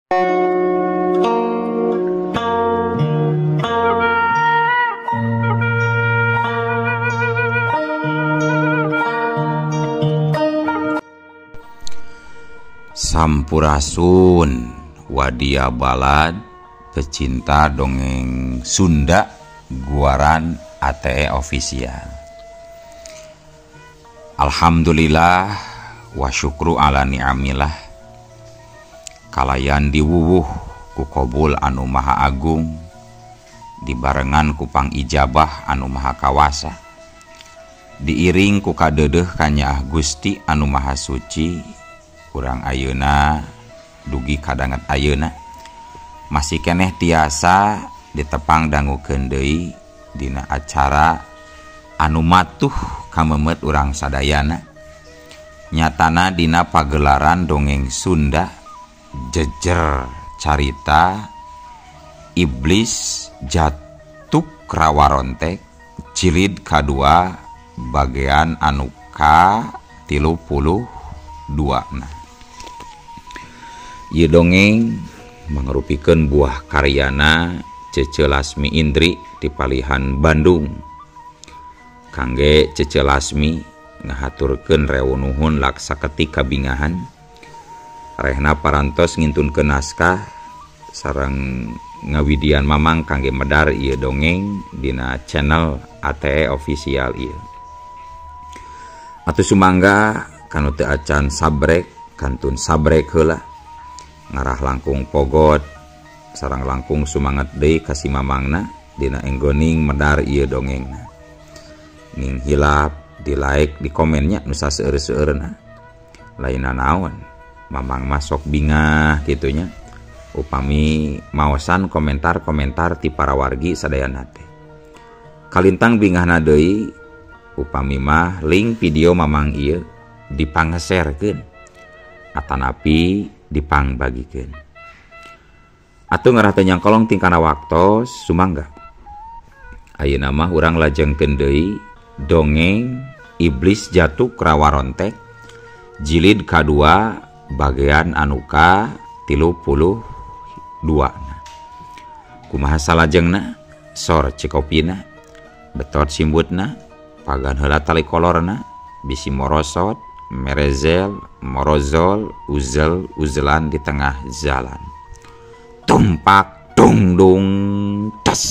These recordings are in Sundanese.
Sampurasun wadia balad pecinta dongeng Sunda Guaran ATE Official. Alhamdulillah wa syukru ala ni'amillah kalayan diwuwuh ku qobul anu maha agung dibarengan ku pang ijabah anu maha kawasa diiring ku kadeudeuh kanya Gusti anu maha suci. Urang ayeuna dugi kadanget ayeuna masih keneh tiasa ditepang dangukeun deui dina acara anu matuh kamemet urang sadayana nyatana dina pagelaran dongeng Sunda jejer carita Iblis Jatuk Rawarontek jilid kadua bagean anu ka-32. Ieu dongeng mangrupikeun buah karyana Cece Lasmi Indri ti Palihan Bandung. Kangge Cece Lasmi ngahaturkeun rewu nuhun laksa ketik kabingahan. Rehna parantos ngintunkeun naskah sareng ngawidian mamang kangge medar ieu dongeng dina channel ATE Official ieu. Atuh sumangga kanu teu acan sabrek kantun sabrek heula. Ngarah langkung pogot sareng langkung sumanget deui ka si mamangna dina enggoning medar ieu dongengna. Ning hilap di like di komennya nu saseueur-seueurna. Lainna naon mamang mah sok bingah kitunya upami maosan komentar-komentar ti para wargi sadayana teh. Kalintang bingahna deui upami mah link video mamang ieu dipanggeserkeun atanapi dipangbagikeun. Atuh ngarah teh nyangkolong tingkana waktos sumangga. Ayeuna mah urang lajengkeun deui dongeng Iblis Jatuk Rawarontek jilid kadua bagean anu ka-32. Kumaha salajengna? Sor cikopina, betot simbutna, pagan heula tali kolorna, bisi morosot, merezel, morozol, uzel, uzelan di tengah jalan. Tumpak dung dung tas.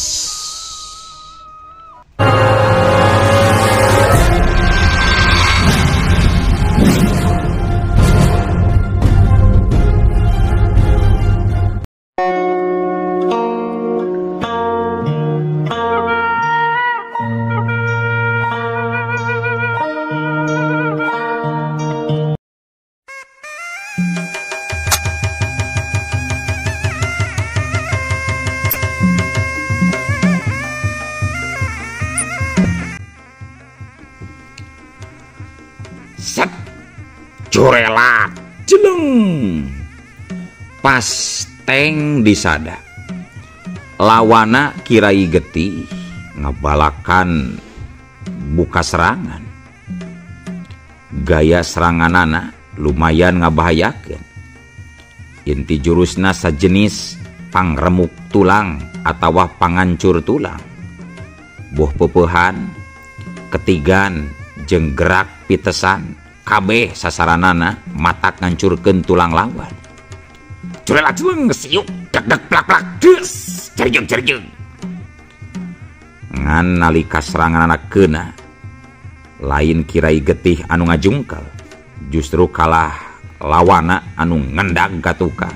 Set curelat jeleng pas teng disada lawana Kirai Getih ngabalakan buka serangan. Gaya seranganana lumayan ngabahayakeun. Inti jurusna sajenis pangremuk tulang atawa pangancur tulang. Buah peupehan, ketigan jeung gerak pitesan kabeh sasaranana matak ngancurkeun tulang lawan. Curelat jeung siuk deg-deg plak-plak deus cerjeung-cerjeung. Ngan nalika seranganana keuna lain Kirai Getih anu ngajungkel, justru kalah lawana anu ngendag gatukan.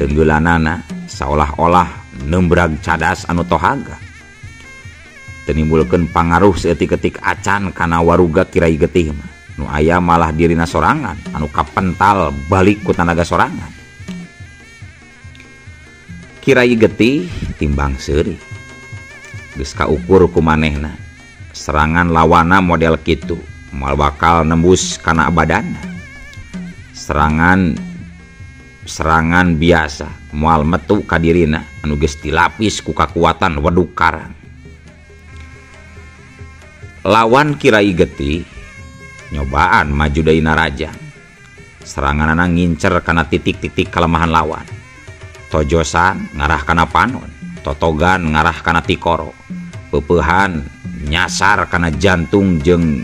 Tenggelanana seolah-olah nembrag cadas anu tohaga. Tenimbulkeun pangaruh seetik-etik acan kana waruga Kirai Getih mah. Nu aya malah dirina sorangan anu kapental balik ku tanaga sorangan. Kirai Getih timbang seuri. Geus kaukur ku manehna. Serangan lawana model kitu moal bakal nembus kana badanna. Serangan biasa moal metu ka dirina anu geus dilapis ku kakuatan weduk karang. Lawan Kirai Getih nyobaan maju deui narajang. Seranganana ngincer kana titik-titik kelemahan lawan. tojosan ngarah kana panon, totogan ngarah kana tikoro, peupehan nyasar kana jantung jeung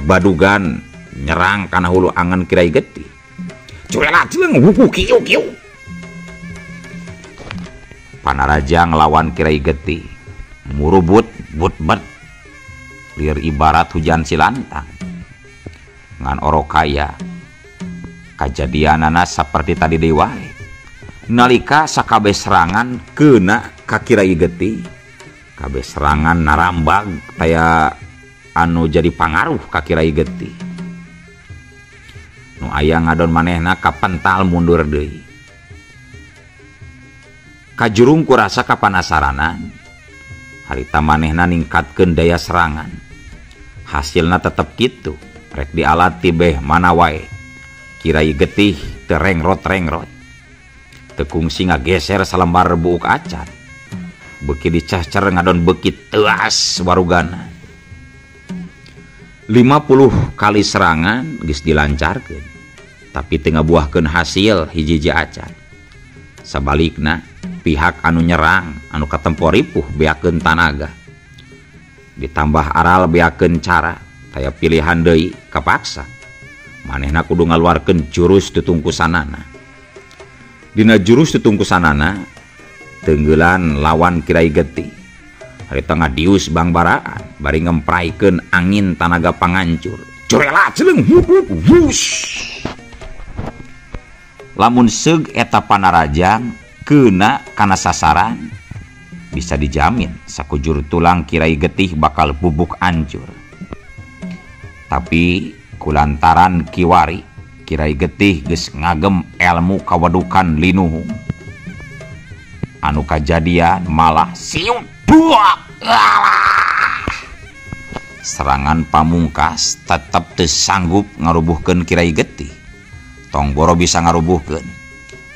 badugan nyerang kana hulu angan Kirai Getih. Curelat jeung wuku kieu-kieu. Panaraja ngelawan Kirai Getih, murubut but-bet, liar ibarat hujan silantang. Ngan orokaya, kajadianana saperti tadi deui wae. Nalika sakabeh serangan keuna ka Kirai Getih, kabeh serangan narambag taya anu jadi pangaruh ka Kirai Getih. Nu aya ngadon manehna kapental mundur deui. Kajurung kurasa kapanasaranan, harita manehna ningkatkeun daya serangan. Hasilna tetep kitu, rek dialat tibeh mana wae. Kirai Getih teu rengrot-rengrot. Teu kungsi ngageser salembar buuk acan. Beuki dicacer ngadon beuki teuas warugana. 50 kali serangan geus dilancarkeun, tapi teu ngabuahkeun hasil hiji-hiji acan. Sabalikna, pihak anu nyerang anu katempo ripuh beakeun tanaga, ditambah aral beakeun cara taya pilihan deui kapaksa manehna kudu ngaluarkeun jurus tutungkusanana. Dina jurus tutungkusanana teunggelan lawan Kirai Getih harita ngadius bangbaraan bari ngempraikeun angin tanaga pangancur. Curela ceuleng wush. Lamun seug eta panarajang keuna kana sasaran, bisa dijamin sakujur tulang Kirai Getih bakal bubuk hancur. Tapi kulantaran kiwari, Kirai Getih geus ngagem elmu kawadukan linuhung. Anu kajadian malah siung buak. Serangan pamungkas tetep teu sanggup ngarubuhkeun Kirai Getih. Tong boro bisa ngarubuhkeun,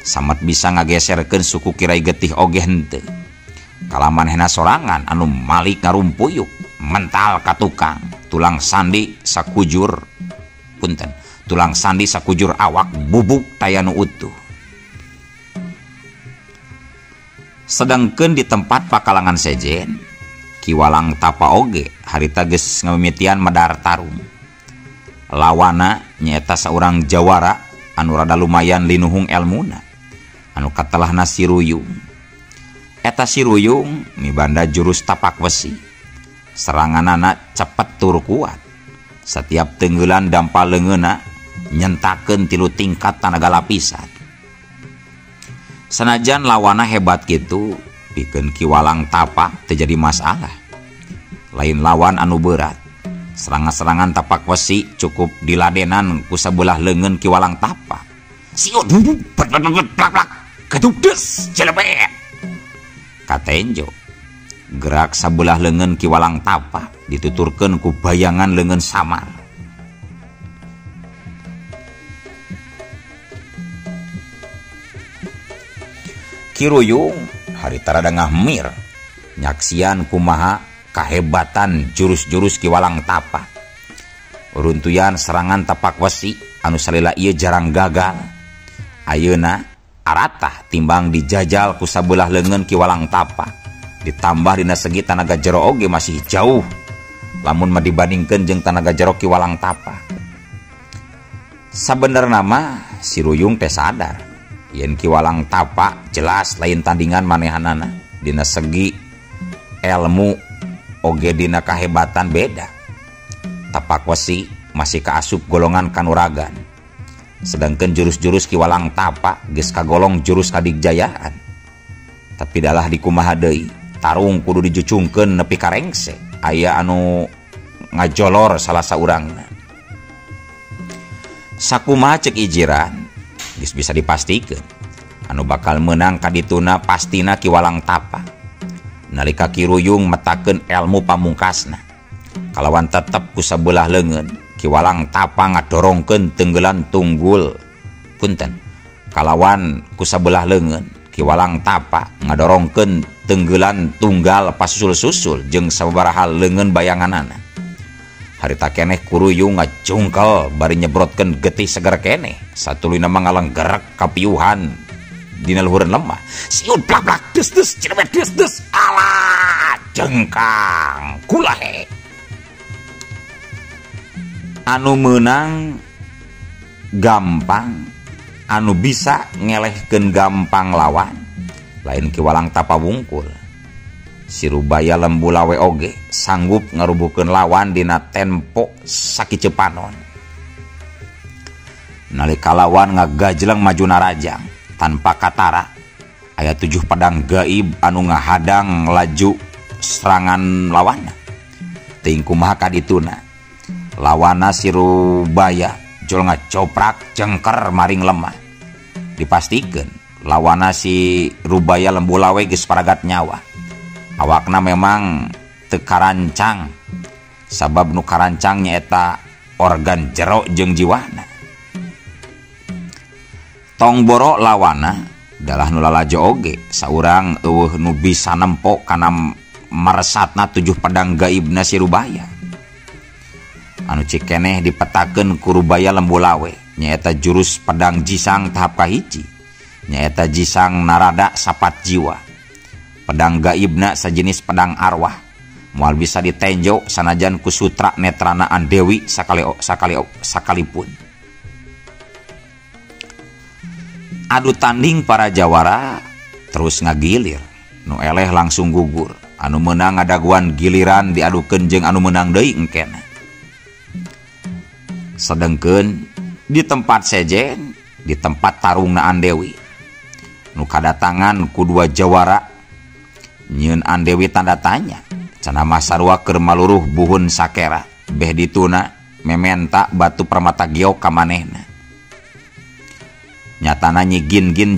samet bisa ngageserkeun suku Kirai Getih oge henteu. Kalamanehna sorangan anu malik ngarumpuyuk mental ka tukang, tulang sandi sakujur awak bubuk tayanu utuh. Sedangkeun di tempat pakalangan sejen, Kiwalang Tapa oge harita geus ngamimitian medar tarung. Lawana nyaeta saurang jawara anu rada lumayan linuhung elmuna, anu katelahna Si Ruyung. Eta Si Ruyung mibanda jurus tapak besi. Seranganana cepet tur kuat. Setiap teunggelan dampal leungeunna nyentakeun 3 tingkat tanaga lapisan. Sanajan lawana hebat kitu, pikeun Kiwalang Tapa teu jadi masalah. Lain lawan anu berat. Serangan-serangan tapak besi cukup diladenan ku sabelah leungeun Kiwalang Tapa. Siut plak-plak kedugdes jelebet. Katenjo gerak sabelah leungeun Kiwalang Tapa dituturkeun ku bayangan leungeun samar. Ki Ruyung harita rada ngahmir nyaksian kumaha kahebatan jurus-jurus Kiwalang Tapa. Runtuyan serangan tapak besi anu salila ieu jarang gagal. Ayeuna aratah timbang dijajal ku sabelah leungeun Kiwalang Tapa. Ditambah dina segi tanaga jero oge masih jauh lamun mah dibandingkeun jeung tanaga jero Kiwalang Tapa. Sabenerna mah Si Ruyung teh sadar yen Kiwalang Tapa jelas lain tandingan manehanana dina segi elmu oge dina kahebatan beda. Tapak besi masih kaasup golongan kanuragan. Sedangkan jurus-jurus Kiwalang Tapa geus kagolong jurus kadigjayaan. Tapi dalah dikumaha deui, tarung kudu dijucungkeun nepi ka rengse. Aya anu ngajolor salah saurangna. Sakumaha ceuk ijiran geus bisa dipastikeun anu bakal meunang kadituna pastina Kiwalang Tapa. Nalika Ki Ruyung metakeun elmu pamungkasna, kalawan tetep ku sabelah leungeun Kiwalang Tapa ngadorongkeun teunggelan tunggul. Kalawan ku sabelah leungeun Kiwalang Tapa ngadorongkeun teunggelan tunggal pasusul-susul jeung sababaraha leungeun bayanganana. Harita keneh Ku Ruyung ngajungkel bari nyebrotkeun getih seger keneh satuluyna mah ngalenggerek kapiuhan dina luhureun lemah. Siun plak-plak des cirebet des alah jengkang kulahe. Anu meunang gampang, anu bisa ngelehkeun gampang lawan lain ki walang tapawungkul. Si Rubaya Lembu Lawe oge sanggup ngarubuhkeun lawan dina tempo sakicepanon. Nalika lawan ngagajleng majuna Rajang tanpa katara, aya 7 pedang gaib anu ngahadang laju serangan lawanna. Teuing kumaha kadituna lawana si Rubaya jol ngacoprak cengker maring lemah. Dipastikeun lawana si Rubaya Lembu Lawe geus paragat nyawa. Awakna memang teu karancang, sabab nu karancang nyaeta organ jero jeung jiwana. Tong boro lawana dalah nu lalajo oge saurang eueuh nu bisa nempo kana maresatna 7 pedang gaibna si Rubaya. Anu cikeneh dipetakeun ku Rubaya Lembu Lawe nyaeta jurus pedang jisang tahap kahiji, nyaeta jisang narada sapat jiwa. Pedang gaibna sajenis pedang arwah, moal bisa ditenjo sanajan ku sutra netranaan Dewi sakalipun. Adu tanding para jawara terus ngagilir, nu eleh langsung gugur, anu menang ngadaguan giliran diadukeun jeung anu menang deui engkena. Sedengkeun di tempat sejen, di tempat tarungna Andewi, nu kadatangan ku 2 jawara nyieun Andewi tanda tanya, cenah mah sarua keur maluruh buhun sakera, beh dituna mementa batu permata giok ka manehna. Nyatana Nyi Gin-Gin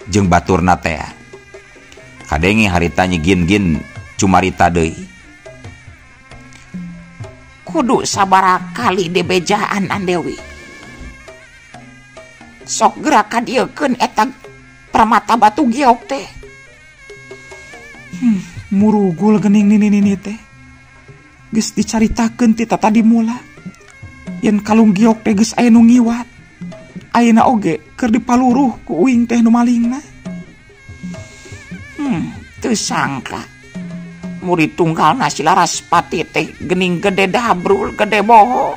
jeung baturna teh kadenge harita Nyi Gin-Gin cumarita deui. Kudu sabarakali dibejaan Andewi, sok gerak kadiekeun eta permata batu giok teh. Murugul geuning nini teh geus dicaritakeun ti tadi mula yen kalung giok teh geus aya nu ngiwat, ayeuna oge keur dipaluruh ku uing teh nu malingna. Teu sangka murid tunggalna si Laraspati teh geuning gede dabrul gede boho.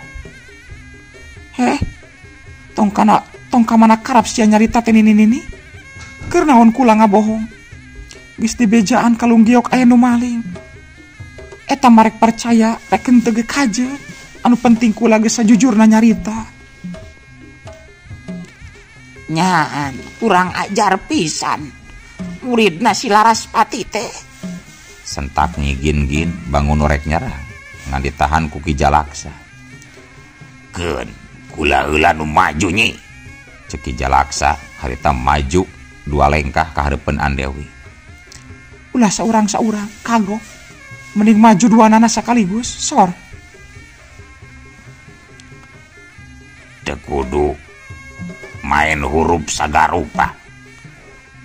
Tong ka mana karap sia nyarita teh nini keur naon kula ngabohong, geus dibejaan kalung giok aya nu maling. Eta marek percaya rek henteu ge kajeut, anu penting kula geus sajujurna nyarita. Nyaan kurang ajar pisan muridna si Laraspati teh, sentak Nyi Gin-Gin bangun rek nyerang ngan ditahan ku Ki Jalaksa. Keun kula heula nu maju Nyi, cek Ki Jalaksa harita maju 2 lengkah ka hareupeun Andewi. Ulah saurang kagok, mending maju 2 nana sakaligus sor. Teu kudu main huruf sagarupa,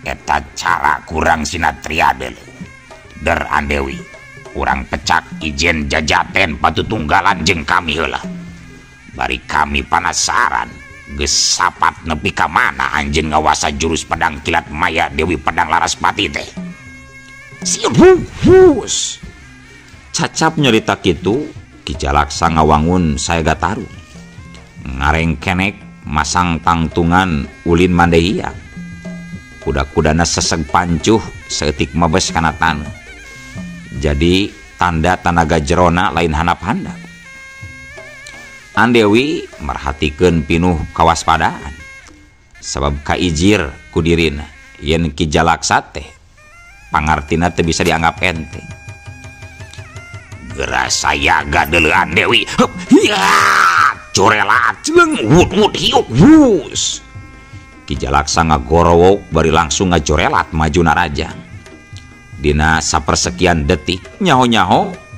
eta cara kurang sinatria deuleu. Der Andewi, urang pecak ijen jajaten patutunggalan jeung kami heula. Bari kami panasaran geus sapat nepi ka mana anjeun ngawasa jurus pedang kilat maya Dewi Pedang Laraspati teh. Sius. Cacap nyerita kitu, Ki Jalaksa ngawangun saega tarung. Ngareng kenek masang tangtungan ulin mandehia. Kuda-kudana seseg pancuh seeutik mabes kana taneuh. Jadi tanda tanaga jerona lain handap-handap. Andewi merhatikeun pinuh kawaspadaan, sabab kaijir ku dirina yen Ki Jalaksa teh pangartina teu bisa dianggap enteng. Gerasa yaga deuleu Andewi. Ya, corelat jeung wut-wut hiuk wus. Ki Jalaksa ngagorowok bari langsung ngajorelat majuna Rajang. Dina sapersekian detik nyaho-nyaho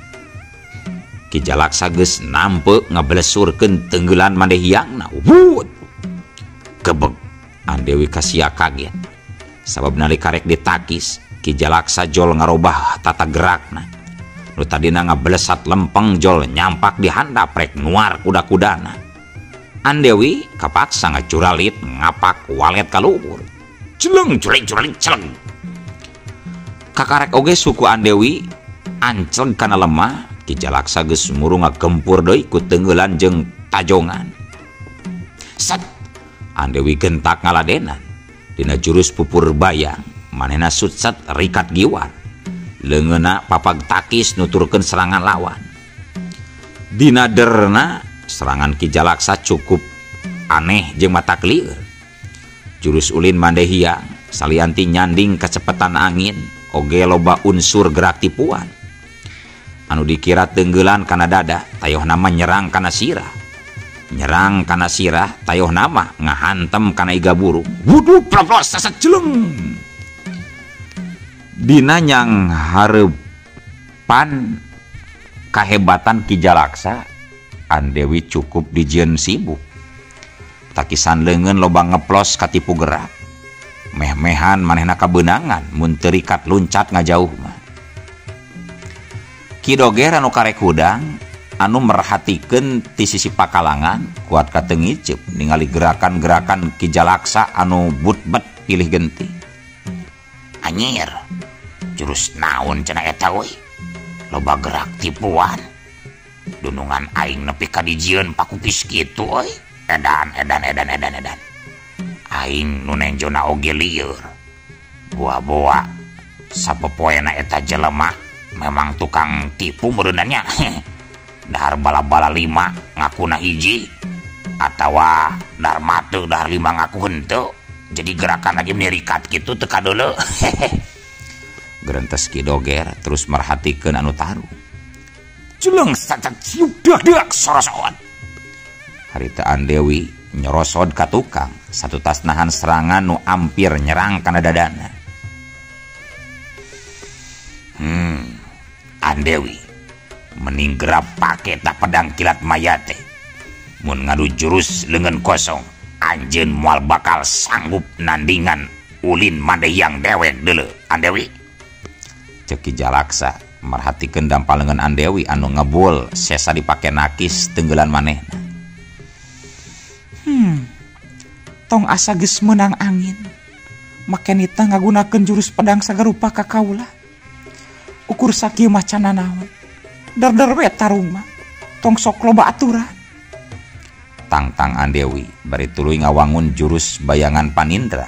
Ki Jalaksa geus nampe ngabelesurkeun tenggelan mandehiangna. Wut. Kebeg Andewi kasia kaget. Sabab nalika rek ditakis, Ki Jalaksa jol ngarobah tata gerakna. Nu tadina ngablesat lempeng jol nyampak di handap rek nuar kuda-kudana. Andewi kapaksa ngacuralit ngapak walet kaluhur. Celeng curalit celeng. Kakarek oge suku Andewi ancleg kana lemah. Ki Jalaksa geus muru ngagempur deui ku teungeulan jeung tajongan. Set Andewi gentak ngaladenan dina jurus pupur bayang. Manehna sutset rikat giwar. Leungeunna papag takis nuturkeun serangan lawan. Dina derna serangan Ki Jalaksa cukup aneh jeung mata kelieur. Jurus ulin Mandehiang salianti nyanding kacepetan angin oge loba unsur gerak tipuan. Anu dikira teunggelan kana dada tayohna mah nyerang kana sirah. Nyerang kana sirah tayohna mah ngahantem kana iga burung. Wuduh ploplos saset jeleng. Dina nyang hareupan kahebatan Ki Jalaksa, Andewi cukup dijieun sibuk. Takisan leungeun loba ngeplos katipu gerak. Meh-mehan manehna kabeunangan mun teu rikat luncat ngajauh mah. Ki Doger anu karek hudang anu merhatikeun ti sisi pakalangan kuat katengiceup ningali gerakan-gerakan Ki Jalaksa anu butbet pilih genti. Anyir, jurus naon cenah eta we? Loba gerak tipuan. Dunungan aing nepi ka dijieun pakupis kitu euy. Edan. Aing nu nenjona oge lieur. Boa-boa sapopoena eta jelema memang tukang tipu meureunannya. Dahar bala-bala 5 ngakuna hiji atawa dahar mateu dahar 5 ngaku henteu. Jadi gerakan lagi merikat kitu teu kadeuleu. Gerentes Ki Doger terus merhatikeun anu taruh. Jeleng sacat siudak sorosot. Harita Andewi nyorosod ka tukang satu tas nahan serangan nu ampir nyerang kana dadana. Andewi mending gerap pake tak pedang kilat mayate. Mun ngadu jurus leungeun kosong, anjeun moal bakal sanggup nandingan ulin Mandehiang dewek deuleu Andewi. Ceuk Ki Jalaksa merhatikeun dampaleungeun Andewi anu ngebul sesa dipake nakis teunggelan manehna. Tong asa geus meunang angin. Makenita ngagunakeun jurus pedang sagarupa ka kaula. Ukur sakieu macan naon. Dar-dar we tarung mah. Tong sok loba aturan. Tangtang Andewi bari tuluy ngawangun jurus bayangan Panindra.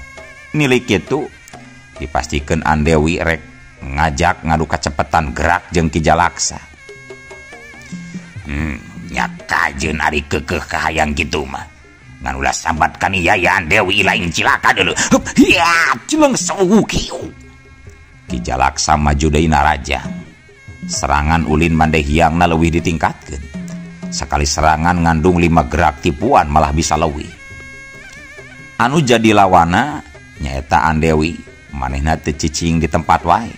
Nilai kitu dipastikeun Andewi rek ngajak ngadu kacepetan gerak jeung Ki Jalaksa. Nya kajeun ari keukeuh kahayang kitu mah. Ngan ulah sambat kaniayaan Dewi lain cilaka deuleu. Ya, jeleng saukiu. Ki Jalaksa maju deui narajang. Serangan ulin Mandehiangna leuwih ditingkatkeun. Sakali serangan ngandung 5 gerak tipuan malah bisa leuwih. Anu jadi lawana nyaeta Andewi, manehna teu cicing di tempat wae.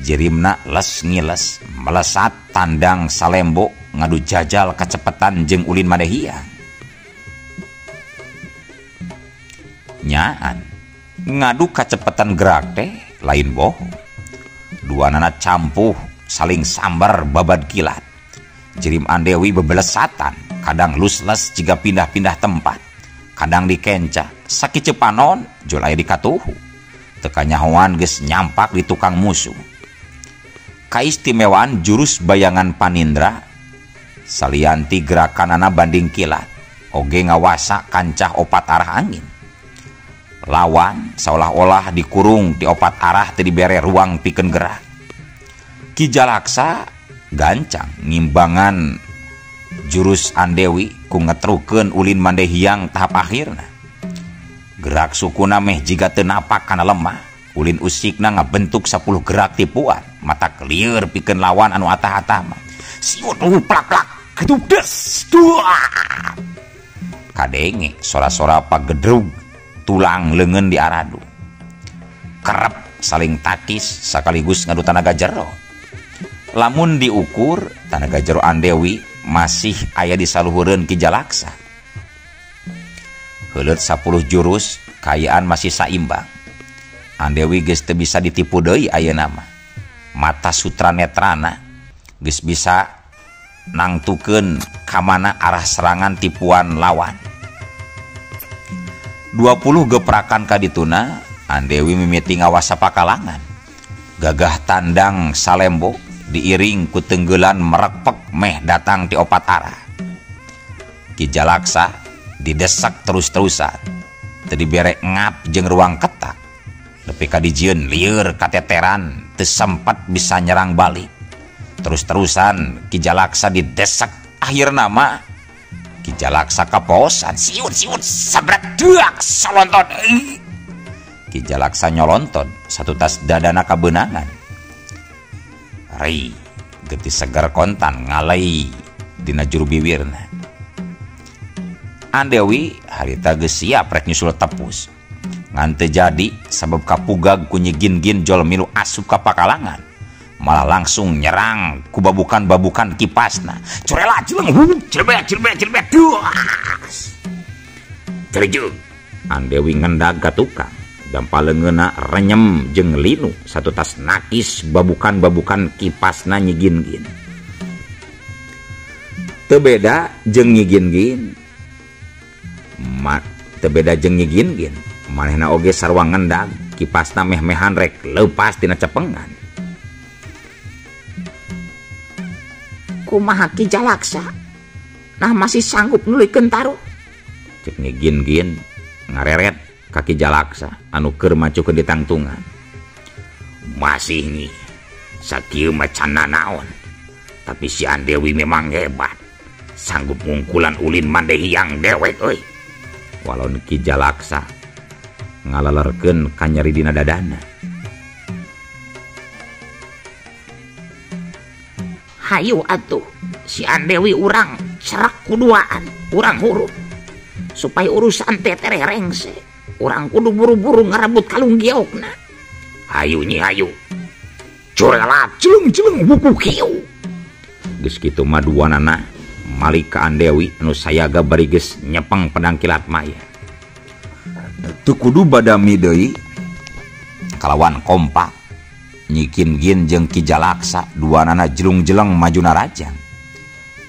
Jirimna les ngiles, melesat tandang salembo ngadu jajal kacepetan jeung ulin Mandehiang. Nyaan ngadu kacepetan gerak teh lain bohong. Duanana campuh saling sambar babad kilat. Jirim Andewi bebelesatan, kadang lusles jiga pindah-pindah tempat, kadang dikenca sakieu panon jol aya di katuhu. Teu kanyahoan geus nyampak di tukang musuh. Kaistimewaan jurus bayangan Panindra salianti gerakanana banding kilat oge ngawasa kancah opat arah angin. Lawan seolah-olah dikurung di opat arah teu dibere ruang pikeun gerak. Ki Jalaksa gancang ngimbangan jurus Andewi ku ngetrukeun ulin Mandehiang tahap akhirna. Gerak sukuna meh jiga teu napak kana lemah. Ulin usikna ngabentuk 10 gerak tipuan. Mata kelieur pikeun lawan anu atah-atah mah. Siut plak-plak kedudes. Kadenge sora-sora pagedrug tulang leungeun di aradu. Kerep saling takis sakaligus ngadu tanaga jero. Lamun diukur tanaga jero Andewi masih aya di saluhureun Ki Jalaksa. Heuleut 10 jurus kayaan masih saimbang. Andewi geus teu bisa ditipu deui ayeuna mah. Mata sutra netrana geus bisa nangtukeun ka mana arah serangan tipuan lawan. 20 geprakan kadituna Andewi mimiti ngawasa pakalangan. Gagah tandang salembo diiring ku tenggelan merekpek meh datang di opat arah. Ki Jalaksa didesak terus-terusan. Tadi berek ngap jeung ruang ketak. Tapi kadijieun lieur kateteran teu sempat bisa nyerang balik. Terus-terusan Ki Jalaksa didesak. Akhirna mah Ki Jalaksa kaposan siut sabrak duak solonton. Ki Jalaksa nyolonton satu tas dadana kabenangan. Ri geti segar kontan ngalai dina juru bibirna. Andewi harita geus siap rek nyusul tepus. Ngan teu jadi sabab kapugag ku Nyi-Gin-Gin jol milu asup ka pakalangan. Malah langsung nyerang ku babukan-babukan kipasna. Curela jeleng cirebet duas. Terjun Andewi ngendag ka tukang. Dampaleungeuna renyem jeung linu satu tas nakis babukan-babukan kipasna Nyi-Gin-Gin. Teu beda jeung Nyi-Gin-Gin. Teu beda jeung Nyi-Gin-Gin. Manehna oge sarua ngendag kipasna meh-mehan rek leupas tina cepengan. Kumaha Ki Jalaksa? Nah masih sanggup nulikeun taruh? Cek Nyi-Gin-Gin ngareret Ki Jalaksa anu keur macukeun di tangtungan. Masih nih sakieu macan naon. Tapi si Andewi memang hebat. Sanggup ngungkulan ulin mandehiang dewek euy. Walon Ki Jalaksa ngalalerkeun ka nyeri dina dadana. Hayu atuh si Andewi urang cerak kuduaan, urang huruf. Supaya urusan tetere rengse. Orang kudu buru-buru ngerebut kalung giokna. Hayu Nyi hayu. Curela jeleng buku kieu. Geus kitu mah duanana malik ka Andewi anu sayaga bari geus nyepeng pedang kilat maya. Teu kudu badami deui kalawan kompak Nyi-Gin-Gin jeung Ki Jalaksa duanana jelung-jeleng majuna rajang.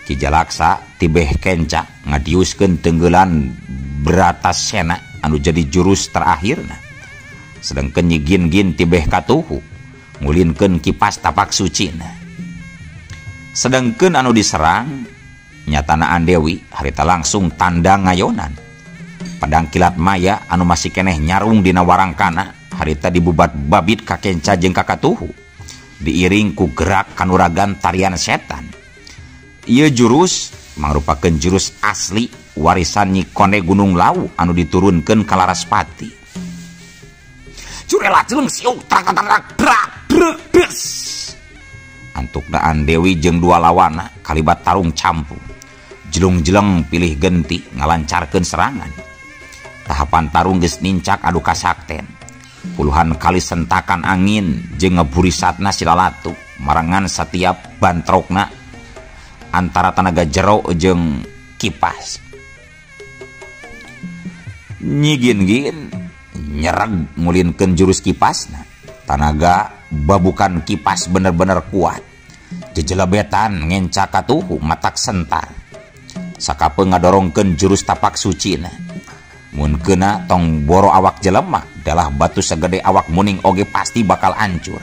Ki Jalaksa tibeh kenca ngadiuskeun tenggelan Bratasena anu jadi jurus terakhirna. Sedangkan Nyi-Gin-Gin tibeh katuhu ngulinkeun kipas tapak sucina. Sedangkan anu diserang nyatana Andewi harita langsung tanda ngayonan. Pedang kilat maya anu masih keneh nyarung dina warangkana harita dibubat babit ka kenca jeung ka katuhu diiring ku gerak kanuragan tarian setan. Ieu jurus mangrupakeun jurus asli warisan Nyi Konde Gunung Lawu anu diturunkeun ka Laraspati. Curela jeleng siuk trak-trak bres. Antukna Andewi jeung dua lawana kalibat tarung campu. Jelung-jeleng pilih genti ngalancarkeun serangan. Tahapan tarung geus nincak adu kasakten. Puluhan kali sentakan angin jeung ngeburisatna silalatu marangan setiap bantrokna antara tenaga jero jeung kipas. Nyi-Gin-Gin nyereg ngulinkeun jurus kipasna. Tanaga babukan kipas bener-bener kuat. Jejelebetan ngenca katuhu matak sentar. Sakapeung ngadorongkeun jurus tapak sucina. Mun keuna tong boro awak jelema dalah batu segede awak muning oge pasti bakal hancur.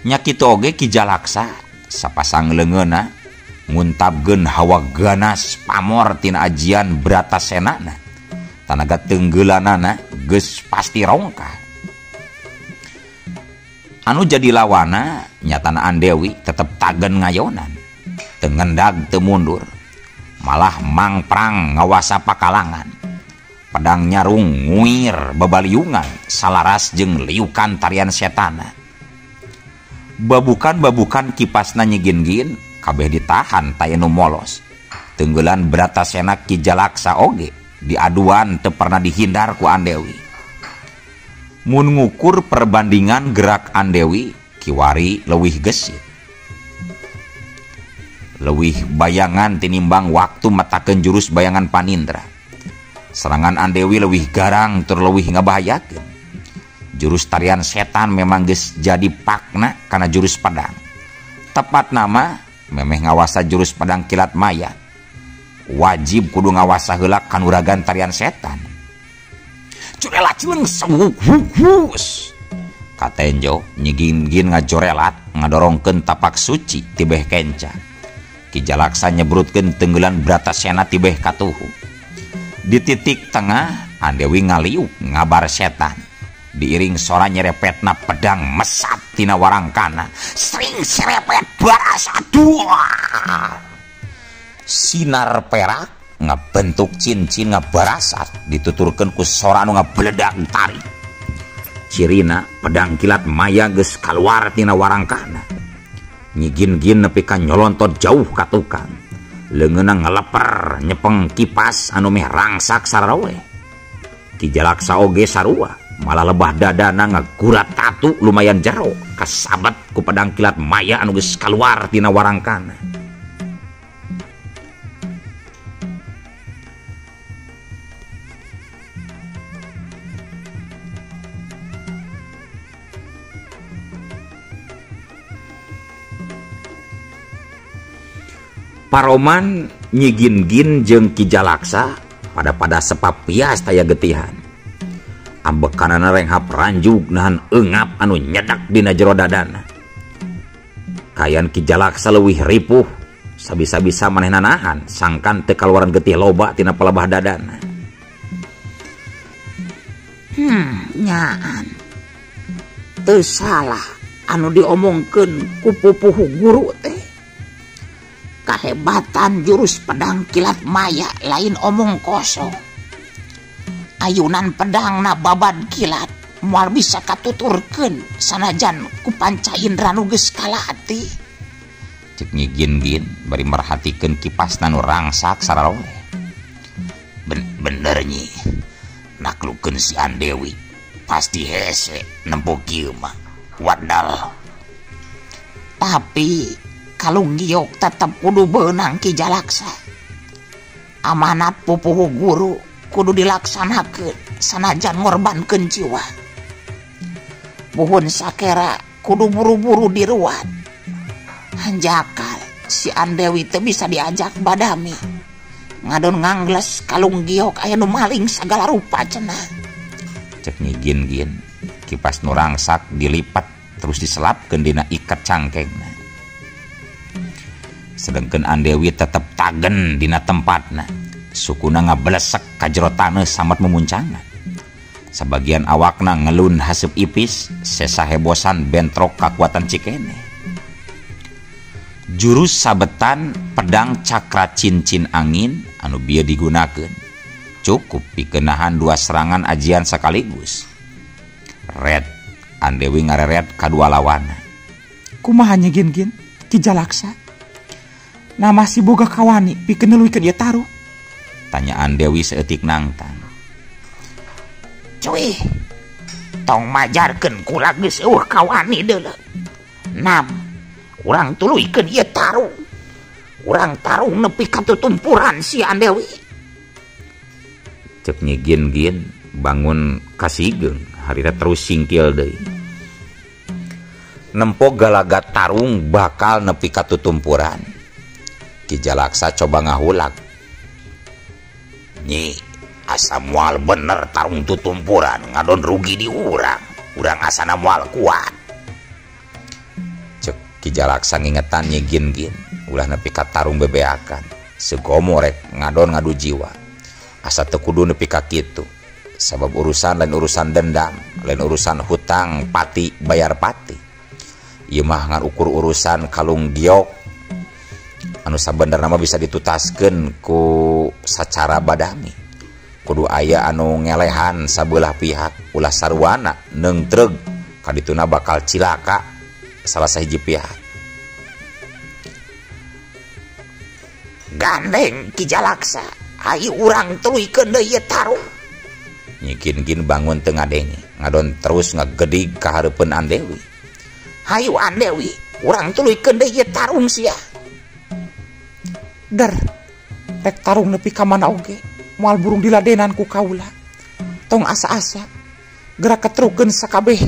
Nya kitu oge Ki Jalaksa sapasang leungeunna nguntabkeun hawa ganas pamor tina ajian Bratasenana. Tanaga tenggelanana geus pasti rongkah. Anu jadi lawana nyatana Andewi tetep tagen ngayonan. Teu ngendag teu mundur. Malah mangprang ngawasa pakalangan. Pedang nyarung nguir babaliungan salaras jeung liukan tarian setana. Babukan-babukan kipasna Nyi-Gin-Gin kabeh ditahan tayanu molos. Tenggelan Bratasena Ki Jalaksa oge diaduan teu pernah dihindar ku Andewi. Mun ngukur perbandingan gerak Andewi kiwari leuwih gesit. Leuwih bayangan tinimbang waktu matakeun jurus bayangan Panindra. Serangan Andewi leuwih garang tur leuwih ngabahayakeun. Jurus tarian setan memang geus jadi pakna kana jurus pedang. Tepat nama memeh ngawasa jurus pedang kilat maya. Wajib kudu ngawasa heula kanuragan tarian setan. pela cileng sewugus katenjo nyigin-gin ngajorelat ngadorongkeun tapak suci tibeh kenca. Ki Jalaksa nyebrutkeun tenggelan Bratasena tibeh katuhu. Di titik tengah Andewi ngaliuk ngabar setan. Diiring sora nyerepetna pedang mesat tina warangkana. Sering serepet barasa dua. Sinar perak ngabentuk cincin ngabarasat dituturkeun ku sora anu ngabeledak tarik. Cirina pedang kilat maya geus kaluar tina warangkana. Nyigin-gin nepi ka nyolontot jauh ka tukang. Leungeunna ngeleper nyepeng kipas anu meh rangsak sarawe. Ki Jalaksa oge sarua malah lebah dadana ngagurat tatu lumayan jero kasabet ku pedang kilat maya anu geus kaluar tina warangkana. Paroman nyigin-gin jeung Ki Jalaksa pada sepap pias taya getihan. Ambekanana renghap ranjug nahan eungap anu nyedak dina jero dadana. Kayan Ki Jalaksa leuwih ripuh sabisa-bisa manehna nahan sangkan teu kaluaran getih loba tina palebah dadana. Nyaan. Teu salah anu diomongkeun ku pupuh guru teh. Kahebatan jurus pedang kilat maya lain omong kosong. Ayunan pedang na babad kilat moal bisa katuturkeun sanajan ku panca indra nu geus kalati. Cek nyigin-gin bari merhatikeun kipasna nu rangsak sararoe. Bener nyi. Naklukeun si Andewi pasti hese nempo kieu mah. Wadal. Tapi Kalung Giok tetap kudu beunang Ki Jalaksa. Amanat pupuh guru kudu dilaksanakeun sanajan ngorbankeun jiwa. Buhun sakera kudu buru-buru diruat. Hanjakal si Andewi teu bisa diajak badami. Ngadon ngangles Kalung Giok aya nu maling sagala rupa cenah. Cek nyigin-gin kipas nu rangsak dilipat terus diselapkeun dina ikat cangkengna. Sedangkan Andewi tetap tagen dina tempatna. Sukuna ngablesek ka jero taneuh samet memuncangan. Sebagian awakna ngelun haseup ipis sesahebosan bentrok kakuatan cikene. Jurus sabetan pedang cakra cincin angin anu bieu digunakeun cukup pikeun nahan dua serangan ajian sakaligus. Red Andewi ngareret kadua lawanna. Kumaha nyigin-gin Ki Jalaksa? Nah masih boga kawani pikeun neuleuikeun ieu taruh? Tanyaan Dewi seeutik nangtang. Cuy, tong majarkeun kula geus eueuh kawani deuleu. Nam, urang tuluikeun ieu taruh. Urang taruh nepi ka tutumpuran si Andewi. Cek nyigin-gin bangun kasigeung harita terus singkil deui. Nempo galagat tarung bakal nepi ka tutumpuran. Ki Jalaksa coba ngahulak. Nyi, asa moal bener tarung tutumpuran ngadon rugi di urang. Urang asana moal kuat. Cek Ki Jalaksa ngingetan nyigin-gin ulah nepi ka tarung bebeakan. Segomorek ngadon ngadu jiwa. Asa teu kudu nepi ka kitu. Sabab urusan lain urusan dendam, lain urusan hutang pati bayar pati. Ieu mah ngan ukur urusan Kalung Giok anu sabenerna mah bisa ditutaskeun ku sacara badami. Kudu aya anu ngelehan sabelah pihak ulah sarwana neungtreug kadituna bakal cilaka salah sahiji pihak. Gandeng Ki Jalaksa, ayo urang tuluikeun deui ieu taruh. Nyigin-gin bangun teu ngadenge, ngadon terus ngagedig ka hareupeun Andewi. Hayu Andewi, urang tuluikeun deui ieu tarung sia. Der, rek tarung nepi ka mana oge, moal burung diladenan ku kaula. Tong asa-asa, gerak ketrukeun sakabeh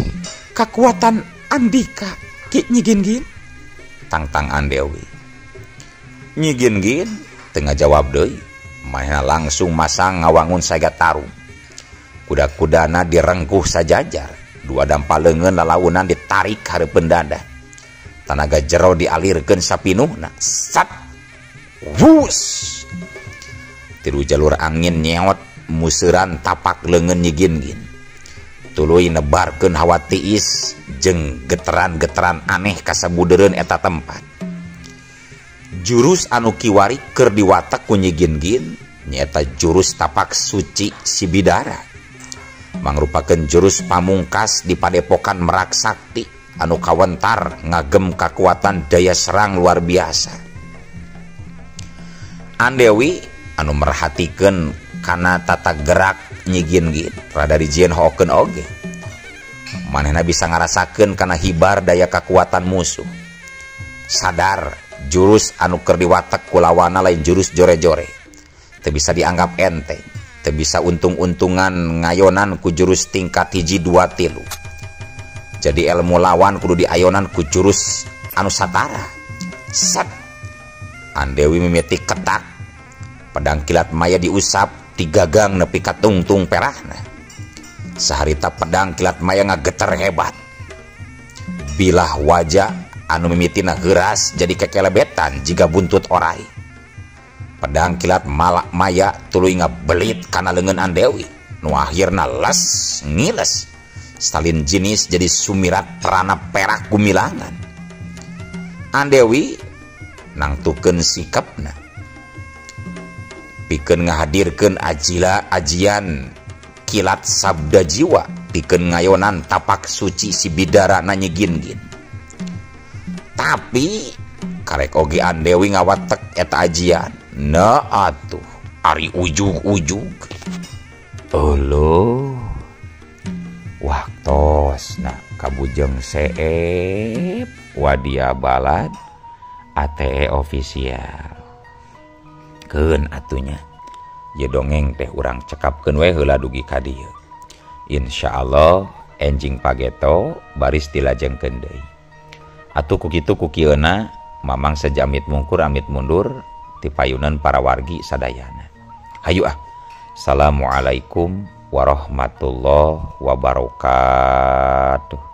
kakuatan Andika, Ki nyigin-gin. Tangtang Andewi. Nyigin-gin teu ngajawab deui, manehna langsung masang ngawangun saega tarung. kuda-kudana direngkuh sajajar, dua dampaleungeun lalaunan ditarik hareupeun dada, tanaga jero dialirkeun sapinuhna, sat wus tilu jalur angin nyeot museuran tapak leungeun nyigin-gin, tuluy nebarkeun hawa tiis jeung geteran-geteran aneh kasabudereun eta tempat. Jurus anu kiwari keur diwatek ku nyigin-gin nyaeta jurus tapak suci si bidara, mangrupakeun jurus pamungkas di padepokan Merak Sakti anu kawentar ngagem kakuatan daya serang luar biasa. Andewi anu merhatikeun kana tata gerak nyigin-gin rada dijieun hookeun oge, manehna bisa ngarasakeun kana hibar daya kakuatan musuh. Sadar jurus anu keur diwatek ku lawanna lain jurus jore-jore, teu bisa dianggap enteng, teu bisa untung-untungan ngayonan ku jurus tingkat 1 2 3. Jadi ilmu lawan kudu diayonan ku jurus anu satara. Set Andewi mimiti ketak, pedang kilat maya diusap 3 gang nepi ka tungtung perahna. Saharita pedang kilat maya ngageter hebat, bilah wajah anu mimitina geuras jadi kekelebetan jika buntut orai. Pedang kilat malak maya tuluy ngabelit kana leungeun Andewi, nu akhirna les ngiles salin jenis jadi sumirat terana perak gumilangan. Andewi nangtukeun sikapna pikeun ngahadirkeun ajian kilat sabda jiwa, pikeun ngayonan tapak suci si bidara na nyigin-gin. Tapi karek oge Andewi ngawatek eta ajian, na atuh ari ujug-ujug. Olo waktosna kabujeng seep wadia balad ATE official. Keun atunya ye dongeng teh urang cekapkeun we heula dugi ka dieu. Insyaallah enjing pageto baris dilajengkeun deui. Atuh kukitu kukieuna mamang sejamit mungkur amit mundur ti payunan para wargi sadayana. Hayu ah. Assalamualaikum warahmatullahi wabarakatuh.